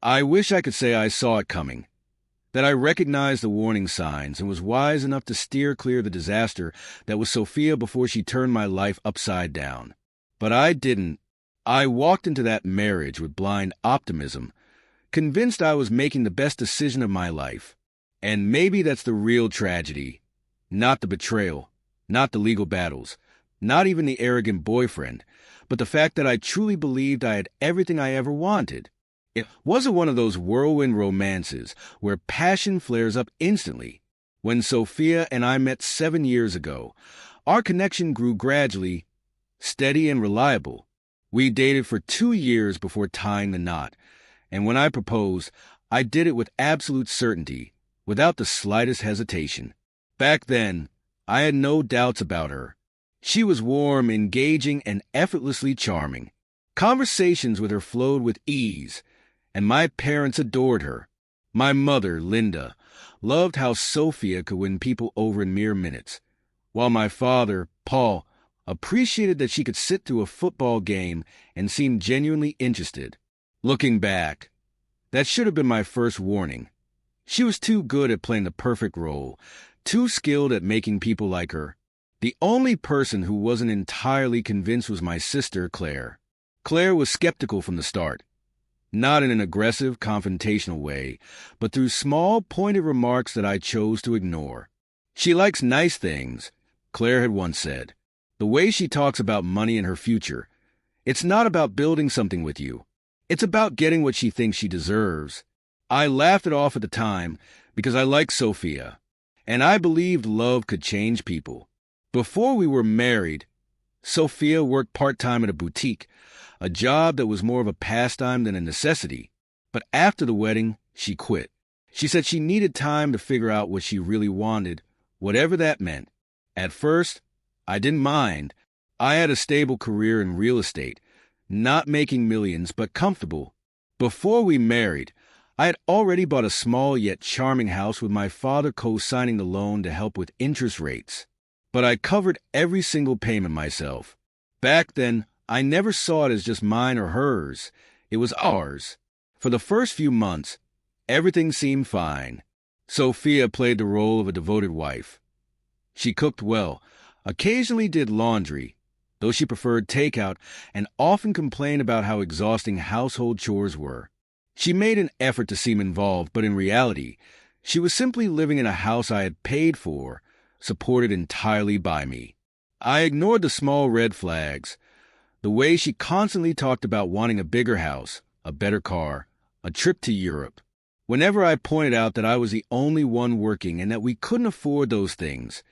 I wish I could say I saw it coming, that I recognized the warning signs and was wise enough to steer clear the disaster that was Sophia before she turned my life upside down. But I didn't. I walked into that marriage with blind optimism, convinced I was making the best decision of my life. And maybe that's the real tragedy. Not the betrayal, not the legal battles, not even the arrogant boyfriend, but the fact that I truly believed I had everything I ever wanted. It wasn't one of those whirlwind romances where passion flares up instantly. When Sophia and I met 7 years ago, our connection grew gradually, steady and reliable. We dated for 2 years before tying the knot, and when I proposed, I did it with absolute certainty, without the slightest hesitation. Back then, I had no doubts about her. She was warm, engaging, and effortlessly charming. Conversations with her flowed with ease, and my parents adored her. My mother, Linda, loved how Sophia could win people over in mere minutes, while my father, Paul, appreciated that she could sit through a football game and seem genuinely interested. Looking back, that should have been my first warning. She was too good at playing the perfect role, too skilled at making people like her. The only person who wasn't entirely convinced was my sister, Claire. Claire was skeptical from the start. Not in an aggressive, confrontational way, but through small, pointed remarks that I chose to ignore. She likes nice things, Claire had once said. The way she talks about money and her future. It's not about building something with you. It's about getting what she thinks she deserves. I laughed it off at the time because I liked Sophia, and I believed love could change people. Before we were married, Sophia worked part-time at a boutique, a job that was more of a pastime than a necessity. But after the wedding, she quit. She said she needed time to figure out what she really wanted, whatever that meant. At first, I didn't mind. I had a stable career in real estate, not making millions, but comfortable. Before we married, I had already bought a small yet charming house with my father co-signing the loan to help with interest rates. But I covered every single payment myself. Back then, I never saw it as just mine or hers. It was ours. For the first few months, everything seemed fine. Sophia played the role of a devoted wife. She cooked well, occasionally did laundry, though she preferred takeout, and often complained about how exhausting household chores were. She made an effort to seem involved, but in reality, she was simply living in a house I had paid for, supported entirely by me. I ignored the small red flags. The way she constantly talked about wanting a bigger house, a better car, a trip to Europe. Whenever I pointed out that I was the only one working and that we couldn't afford those things,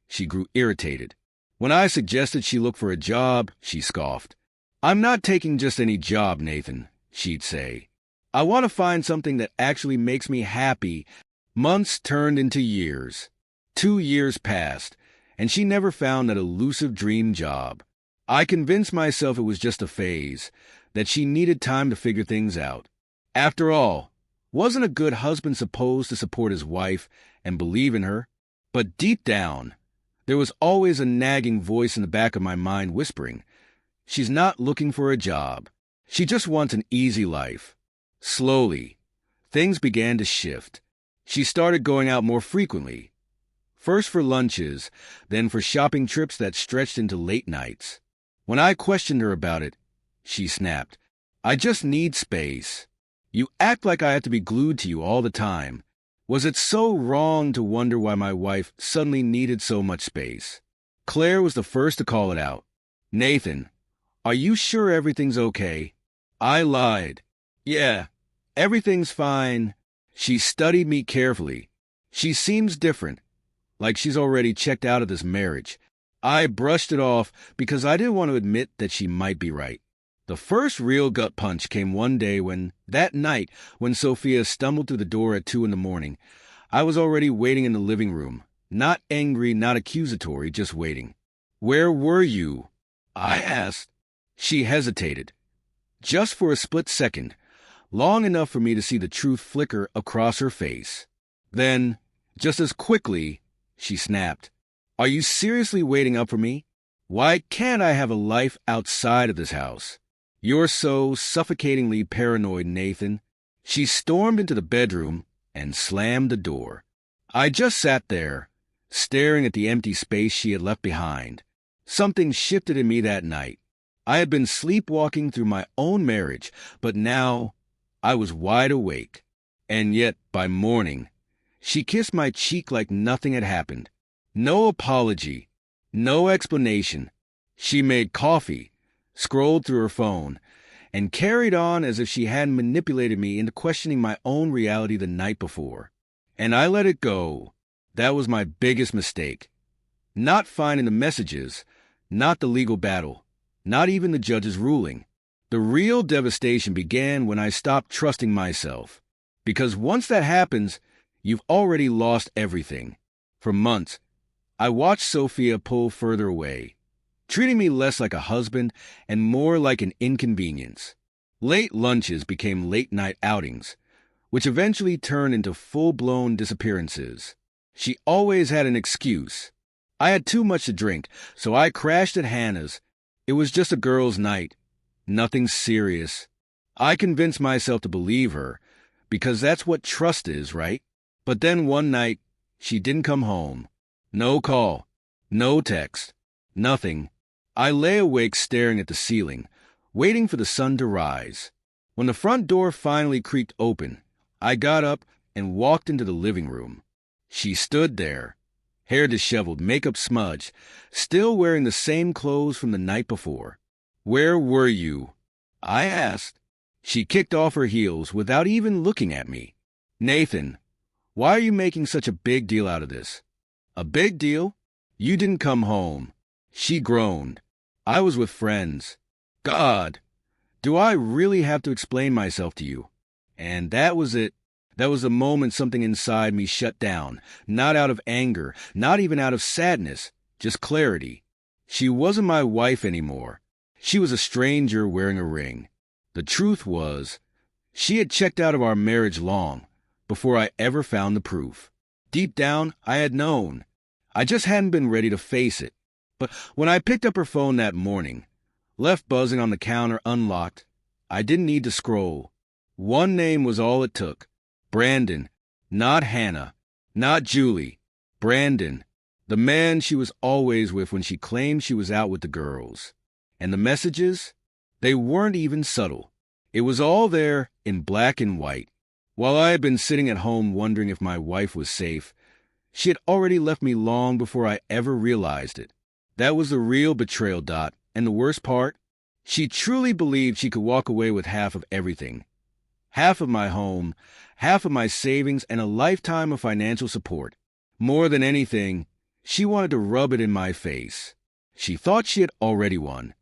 she grew irritated. When I suggested she look for a job, she scoffed. "I'm not taking just any job, Nathan," she'd say. "I want to find something that actually makes me happy." Months turned into years. 2 years passed, and she never found that elusive dream job. I convinced myself it was just a phase, that she needed time to figure things out. After all, wasn't a good husband supposed to support his wife and believe in her? But deep down, there was always a nagging voice in the back of my mind whispering, "She's not looking for a job. She just wants an easy life." Slowly, things began to shift. She started going out more frequently. First for lunches, then for shopping trips that stretched into late nights. When I questioned her about it, she snapped, "I just need space. You act like I have to be glued to you all the time." Was it so wrong to wonder why my wife suddenly needed so much space? Claire was the first to call it out. "Nathan, are you sure everything's okay?" I lied. "Yeah, everything's fine." She studied me carefully. "She seems different, like she's already checked out of this marriage." I brushed it off because I didn't want to admit that she might be right. The first real gut punch came one day that night when Sophia stumbled through the door at 2 a.m. I was already waiting in the living room, not angry, not accusatory, just waiting. "Where were you?" I asked. She hesitated, just for a split second, long enough for me to see the truth flicker across her face. Then, just as quickly, she snapped, "Are you seriously waiting up for me? Why can't I have a life outside of this house? You're so suffocatingly paranoid, Nathan." She stormed into the bedroom and slammed the door. I just sat there, staring at the empty space she had left behind. Something shifted in me that night. I had been sleepwalking through my own marriage, but now I was wide awake. And yet, by morning, she kissed my cheek like nothing had happened. No apology, no explanation. She made coffee, scrolled through her phone, and carried on as if she hadn't manipulated me into questioning my own reality the night before. And I let it go. That was my biggest mistake. Not finding the messages, not the legal battle, not even the judge's ruling. The real devastation began when I stopped trusting myself. Because once that happens, you've already lost everything. For months, I watched Sophia pull further away, treating me less like a husband and more like an inconvenience. Late lunches became late-night outings, which eventually turned into full-blown disappearances. She always had an excuse. I had too much to drink, so I crashed at Hannah's. It was just a girls' night. Nothing serious. I convinced myself to believe her, because that's what trust is, right? But then one night, she didn't come home. No call, no text, nothing. I lay awake staring at the ceiling, waiting for the sun to rise. When the front door finally creaked open, I got up and walked into the living room. She stood there, hair disheveled, makeup smudged, still wearing the same clothes from the night before. "Where were you?" I asked. She kicked off her heels without even looking at me. "Nathan, why are you making such a big deal out of this?" "A big deal? You didn't come home." She groaned. "I was with friends." "God, do I really have to explain myself to you?" And that was it. That was the moment something inside me shut down, not out of anger, not even out of sadness, just clarity. She wasn't my wife anymore. She was a stranger wearing a ring. The truth was, she had checked out of our marriage long before I ever found the proof. Deep down, I had known. I just hadn't been ready to face it. But when I picked up her phone that morning, left buzzing on the counter unlocked, I didn't need to scroll. One name was all it took. Brandon. Not Hannah. Not Julie. Brandon. The man she was always with when she claimed she was out with the girls. And the messages? They weren't even subtle. It was all there in black and white. While I had been sitting at home wondering if my wife was safe, she had already left me long before I ever realized it. That was the real betrayal, Dot. And the worst part? She truly believed she could walk away with half of everything. Half of my home, half of my savings, and a lifetime of financial support. More than anything, she wanted to rub it in my face. She thought she had already won.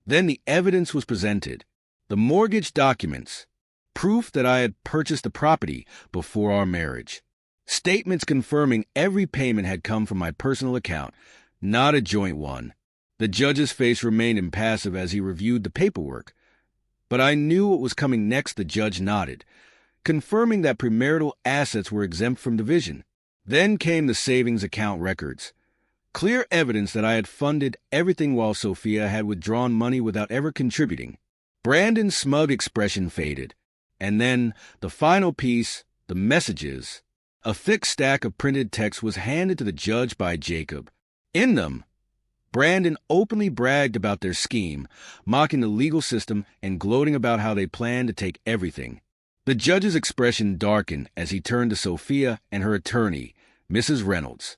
Then the evidence was presented. The mortgage documents. Proof that I had purchased the property before our marriage. Statements confirming every payment had come from my personal account, not a joint one. The judge's face remained impassive as he reviewed the paperwork. But I knew what was coming next. The judge nodded, confirming that premarital assets were exempt from division. Then came the savings account records. Clear evidence that I had funded everything while Sophia had withdrawn money without ever contributing. Brandon's smug expression faded. And then, the final piece, the messages. A thick stack of printed text was handed to the judge by Jacob. In them, Brandon openly bragged about their scheme, mocking the legal system and gloating about how they planned to take everything. The judge's expression darkened as he turned to Sophia and her attorney, Mrs. Reynolds.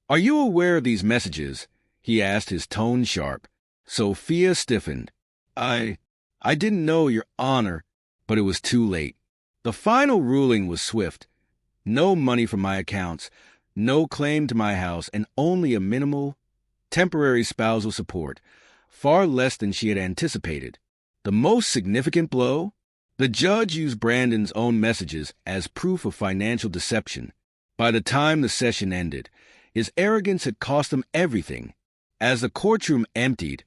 "Are you aware of these messages?" he asked, his tone sharp. Sophia stiffened. I didn't know, Your Honor," but it was too late. The final ruling was swift. No money from my accounts, no claim to my house, and only a minimal, temporary spousal support, far less than she had anticipated. The most significant blow? The judge used Brandon's own messages as proof of financial deception. By the time the session ended, his arrogance had cost him everything. As the courtroom emptied,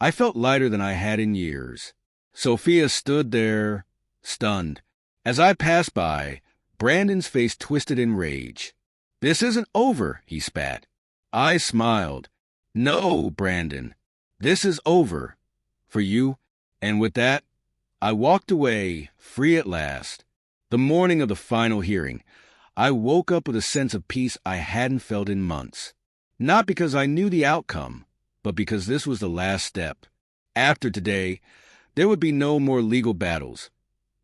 I felt lighter than I had in years. Sophia stood there, stunned. As I passed by, Brandon's face twisted in rage. "This isn't over," he spat. I smiled. "No, Brandon, this is over. For you." And with that, I walked away, free at last. The morning of the final hearing, I woke up with a sense of peace I hadn't felt in months. Not because I knew the outcome, but because this was the last step. After today, there would be no more legal battles.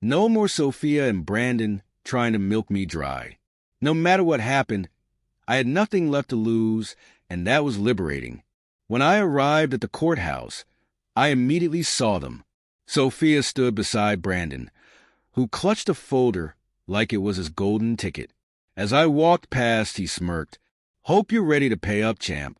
No more Sophia and Brandon trying to milk me dry. No matter what happened, I had nothing left to lose, and that was liberating. When I arrived at the courthouse, I immediately saw them. Sophia stood beside Brandon, who clutched a folder like it was his golden ticket. As I walked past, he smirked. "Hope you're ready to pay up, champ."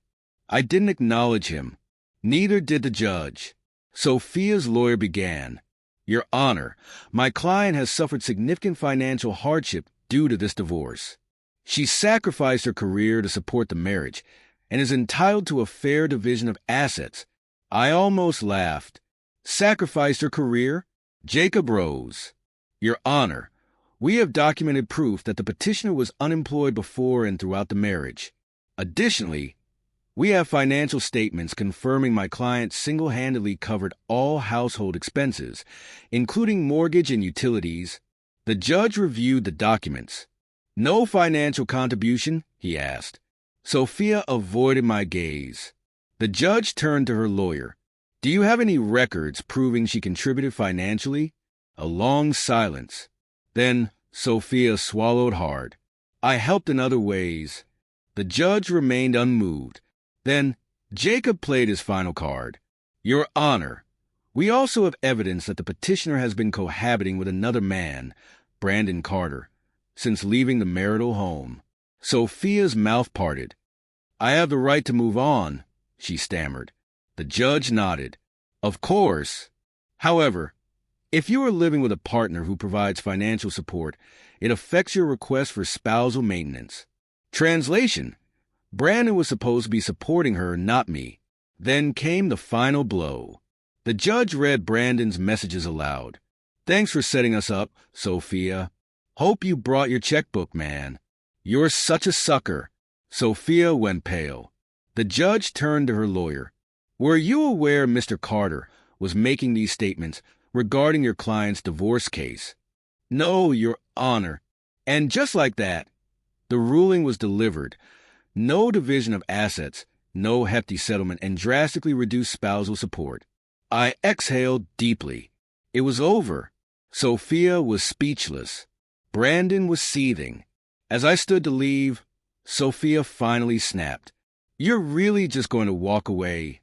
I didn't acknowledge him. Neither did the judge. Sophia's lawyer began. "Your Honor, my client has suffered significant financial hardship due to this divorce. She sacrificed her career to support the marriage and is entitled to a fair division of assets." I almost laughed. "Sacrificed her career?" Jacob rose. "Your Honor, we have documented proof that the petitioner was unemployed before and throughout the marriage. Additionally, we have financial statements confirming my client single-handedly covered all household expenses, including mortgage and utilities." The judge reviewed the documents. "No financial contribution?" he asked. Sophia avoided my gaze. The judge turned to her lawyer. "Do you have any records proving she contributed financially?" A long silence. Then Sophia swallowed hard. "I helped in other ways." The judge remained unmoved. Then Jacob played his final card. "Your Honor, we also have evidence that the petitioner has been cohabiting with another man, Brandon Carter, since leaving the marital home." Sophia's mouth parted. "I have the right to move on," she stammered. The judge nodded. "Of course. However, if you are living with a partner who provides financial support, it affects your request for spousal maintenance." Translation: Brandon was supposed to be supporting her, not me. Then came the final blow. The judge read Brandon's messages aloud. "Thanks for setting us up, Sophia. Hope you brought your checkbook, man. You're such a sucker." Sophia went pale. The judge turned to her lawyer. "Were you aware Mr. Carter was making these statements regarding your client's divorce case?" "No, Your Honor." And just like that, the ruling was delivered. No division of assets, no hefty settlement, and drastically reduced spousal support. I exhaled deeply. It was over. Sophia was speechless. Brandon was seething. As I stood to leave, Sophia finally snapped. "You're really just going to walk away?"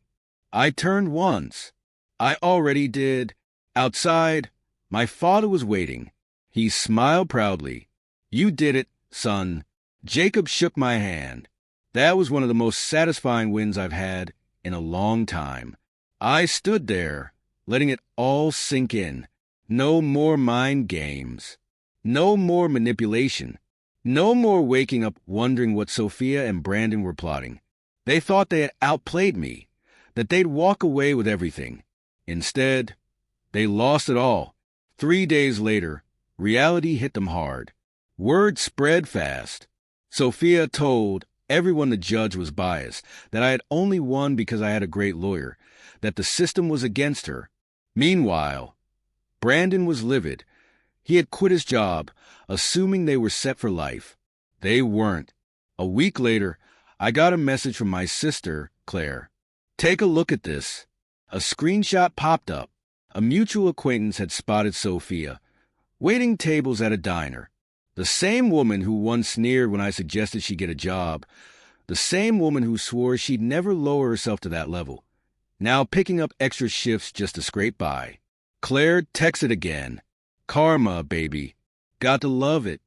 I turned once. I already did. Outside, my father was waiting. He smiled proudly. "You did it, son." Jacob shook my hand. That was one of the most satisfying wins I've had in a long time. I stood there, letting it all sink in. No more mind games. No more manipulation. No more waking up wondering what Sophia and Brandon were plotting. They thought they had outplayed me, that they'd walk away with everything. Instead, they lost it all. 3 days later, reality hit them hard. Word spread fast. Sophia told everyone the judge was biased, that I had only won because I had a great lawyer, that the system was against her. Meanwhile, Brandon was livid. He had quit his job, assuming they were set for life. They weren't. A week later, I got a message from my sister, Claire. "Take a look at this." A screenshot popped up. A mutual acquaintance had spotted Sophia, waiting tables at a diner. The same woman who once sneered when I suggested she get a job. The same woman who swore she'd never lower herself to that level. Now picking up extra shifts just to scrape by. Claire texted again. "Karma, baby. Got to love it."